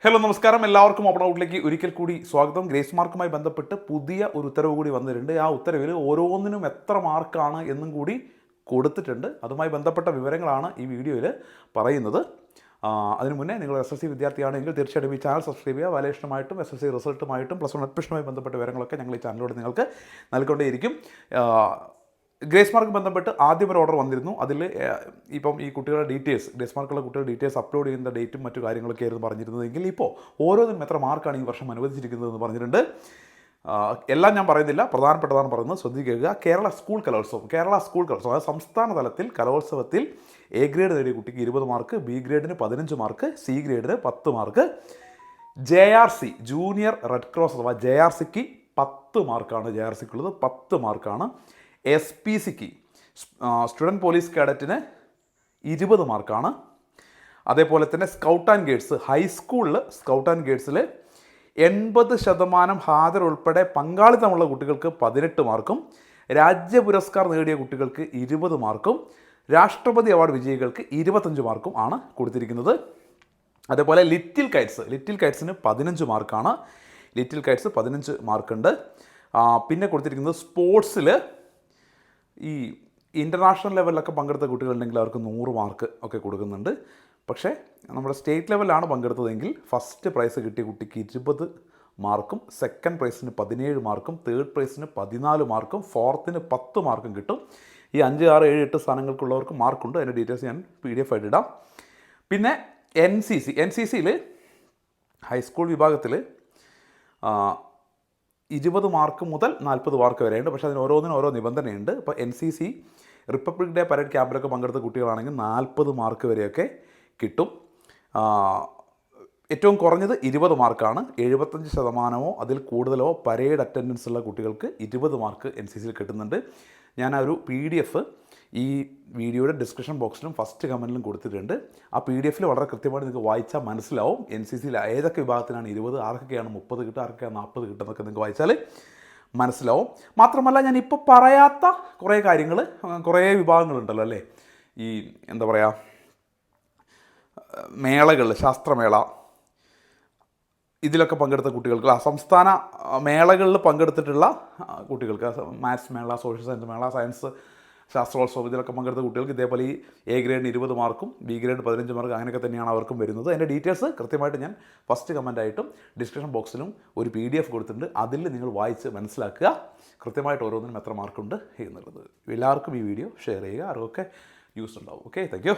Hello നമസ്കാരം, എല്ലാവർക്കും open ഔട്ടിലേക്ക് ഒരിക്കൽ കൂടി സ്വാഗതം. ഗ്രേസ് മാർക്കുമായി ബന്ധപ്പെട്ട് പുതിയ ഒരു ഉത്തരവ് കൂടി വന്നിട്ടുണ്ട്. ആ ഉത്തരവിൽ ഓരോന്നിനും എത്ര മാർക്കാണ് എന്നും കൂടി കൊടുത്തിട്ടുണ്ട്. അതുമായി ബന്ധപ്പെട്ട വിവരങ്ങളാണ് ഈ വീഡിയോയിൽ പറയുന്നത്. അതിനു മുന്നേ നിങ്ങൾ SSC വിദ്യാർത്ഥിയാണെങ്കിൽ തീർച്ചയായിട്ടും ഈ ചാനൽ സബ്സ്ക്രൈബ് ചെയ്യുക. വാല്യുവേഷനുമായിട്ടും SSC റിസൾട്ടുമായിട്ടും +1 അഡ്മിഷനുമായി ബന്ധപ്പെട്ട വിവരങ്ങളൊക്കെ ഞങ്ങൾ ഈ ചാനലിലൂടെ നിങ്ങൾക്ക് നൽകിക്കൊണ്ടേയിരിക്കും. ഗ്രേസ് മാർക്ക് ബന്ധപ്പെട്ട് ആദ്യം ഒരു ഓർഡർ വന്നിരുന്നു. അതിൽ ഇപ്പം ഈ കുട്ടികളുടെ ഡീറ്റെയിൽസ്, ഗ്രേസ് മാർക്കുള്ള കുട്ടികളുടെ ഡീറ്റെയിൽസ് അപ്ലോഡ് ചെയ്യുന്ന ഡേറ്റും മറ്റു കാര്യങ്ങളൊക്കെ ആയിരുന്നു പറഞ്ഞിരുന്നതെങ്കിൽ ഇപ്പോൾ ഓരോന്നിനും എത്ര മാർക്കാണ് ഈ വർഷം അനുവദിച്ചിരിക്കുന്നതെന്ന് പറഞ്ഞിട്ടുണ്ട്. എല്ലാം ഞാൻ പറയുന്നില്ല, പ്രധാനപ്പെട്ടതാണ് പറയുന്നത്, ശ്രദ്ധിക്കുക. കേരള സ്കൂൾ കലോത്സവം, അതായത് സംസ്ഥാന തലത്തിൽ കലോത്സവത്തിൽ A ഗ്രേഡ് നേടിയ കുട്ടിക്ക് 20 mark, B ഗ്രേഡിന് 15 mark, C ഗ്രേഡിന് 10 mark, JRC junior red cross അഥവാ JRCക്ക് 10 മാർക്കാണ്. JRCക്കുള്ളത് 10 മാർക്കാണ്. SPCക്ക് സ്റ്റുഡൻറ്റ് പോലീസ് കേഡറ്റിന് 20 മാർക്കാണ്. അതേപോലെ തന്നെ സ്കൗട്ട് ആൻഡ് ഗൈഡ്സ് ഹൈസ്കൂളിൽ സ്കൗട്ട് ആൻഡ് ഗൈഡ്സിൽ 80% ഹാജർ ഉൾപ്പെടെ പങ്കാളിത്തമുള്ള കുട്ടികൾക്ക് 18 മാർക്കും, രാജ്യ പുരസ്കാർ നേടിയ കുട്ടികൾക്ക് 20 മാർക്കും, രാഷ്ട്രപതി അവാർഡ് വിജയികൾക്ക് 25 മാർക്കും ആണ് കൊടുത്തിരിക്കുന്നത്. അതേപോലെ ലിറ്റിൽ കൈറ്റ്സിന് 15 മാർക്കാണ്. ലിറ്റിൽ കൈറ്റ്സ് 15 മാർക്കുണ്ട്. പിന്നെ കൊടുത്തിരിക്കുന്നത് സ്പോർട്സിൽ ഈ ഇൻ്റർനാഷണൽ ലെവലിലൊക്കെ പങ്കെടുത്ത കുട്ടികളുണ്ടെങ്കിൽ അവർക്ക് 100 മാർക്ക് ഒക്കെ കൊടുക്കുന്നുണ്ട്. പക്ഷേ നമ്മുടെ സ്റ്റേറ്റ് ലെവലിലാണ് പങ്കെടുത്തതെങ്കിൽ ഫസ്റ്റ് പ്രൈസ് കിട്ടിയ കുട്ടിക്ക് 20 മാർക്കും, സെക്കൻഡ് പ്രൈസിന് 17 മാർക്കും, തേർഡ് പ്രൈസിന് 14 മാർക്കും, ഫോർത്തിന് 10 മാർക്കും കിട്ടും. ഈ 5, 6, 7, 8 സ്ഥാനങ്ങൾക്കുള്ളവർക്ക് മാർക്കുണ്ട്. അതിൻ്റെ ഡീറ്റെയിൽസ് ഞാൻ PDF ആയിട്ട് ഇടാം. പിന്നെ NCCയിൽ ഹൈസ്കൂൾ വിഭാഗത്തിൽ 20 മാർക്ക് മുതൽ 40 മാർക്ക് വരെയുണ്ട്. പക്ഷേ അതിന് ഓരോന്നിനും ഓരോ നിബന്ധനയുണ്ട്. ഇപ്പോൾ NCC റിപ്പബ്ലിക് ഡേ പരേഡ് ക്യാമ്പിലൊക്കെ പങ്കെടുത്ത കുട്ടികളാണെങ്കിൽ 40 മാർക്ക് വരെയൊക്കെ കിട്ടും. ഏറ്റവും കുറഞ്ഞത് 20 മാർക്കാണ്. 75% അതിൽ കൂടുതലോ പരേഡ് അറ്റൻഡൻസ് ഉള്ള കുട്ടികൾക്ക് 20 മാർക്ക് NCCയിൽ കിട്ടുന്നുണ്ട്. ഞാൻ ആ ഒരു PDF ഈ വീഡിയോയുടെ ഡിസ്ക്രിപ്ഷൻ ബോക്സിലും ഫസ്റ്റ് കമൻറ്റിലും കൊടുത്തിട്ടുണ്ട്. ആ PDFൽ വളരെ കൃത്യമായിട്ട് നിങ്ങൾക്ക് വായിച്ചാൽ മനസ്സിലാവും NCCയിൽ ഏതൊക്കെ വിഭാഗത്തിനാണ് 20, ആർക്കൊക്കെയാണ് 30 കിട്ടുക, ആർക്കൊക്കെയാണ് 40 കിട്ടുന്നതൊക്കെ നിങ്ങൾക്ക് വായിച്ചാൽ മനസ്സിലാവും. മാത്രമല്ല, ഞാനിപ്പോൾ പറയാത്ത കുറേ കാര്യങ്ങൾ, കുറേ വിഭാഗങ്ങളുണ്ടല്ലോ അല്ലേ, ഈ എന്താ പറയുക, മേളകൾ, ശാസ്ത്രമേള, ഇതിലൊക്കെ പങ്കെടുത്ത കുട്ടികൾക്ക്, സംസ്ഥാന മേളകളിൽ പങ്കെടുത്തിട്ടുള്ള കുട്ടികൾക്ക്, മാത്സ് മേള, സോഷ്യൽ സയൻസ് മേള, സയൻസ് ശാസ്ത്രോത്സവം, ഇതിലൊക്കെ പങ്കെടുത്ത കുട്ടികൾക്ക് ഇതേപോലെ ഈ A ഗ്രേഡിന് 20 മാർക്കും B ഗ്രേഡ് 15 മാർക്കും അങ്ങനെയൊക്കെ തന്നെയാണ് അവർക്കും വരുന്നത്. അതിൻ്റെ ഡീറ്റെയിൽസ് കൃത്യമായിട്ട് ഞാൻ ഫസ്റ്റ് കമൻറ്റായിട്ടും ഡിസ്ക്രിപ്ഷൻ ബോക്സിലും ഒരു PDF കൊടുത്തിട്ടുണ്ട്. അതിൽ നിങ്ങൾ വായിച്ച് മനസ്സിലാക്കുക കൃത്യമായിട്ട് ഓരോന്നിനും എത്ര മാർക്കുണ്ട് എന്നുള്ളത്. എല്ലാവർക്കും ഈ വീഡിയോ ഷെയർ ചെയ്യുക, ആർക്കൊക്കെ യൂസ് ഉണ്ടാവും. Okay, thank you.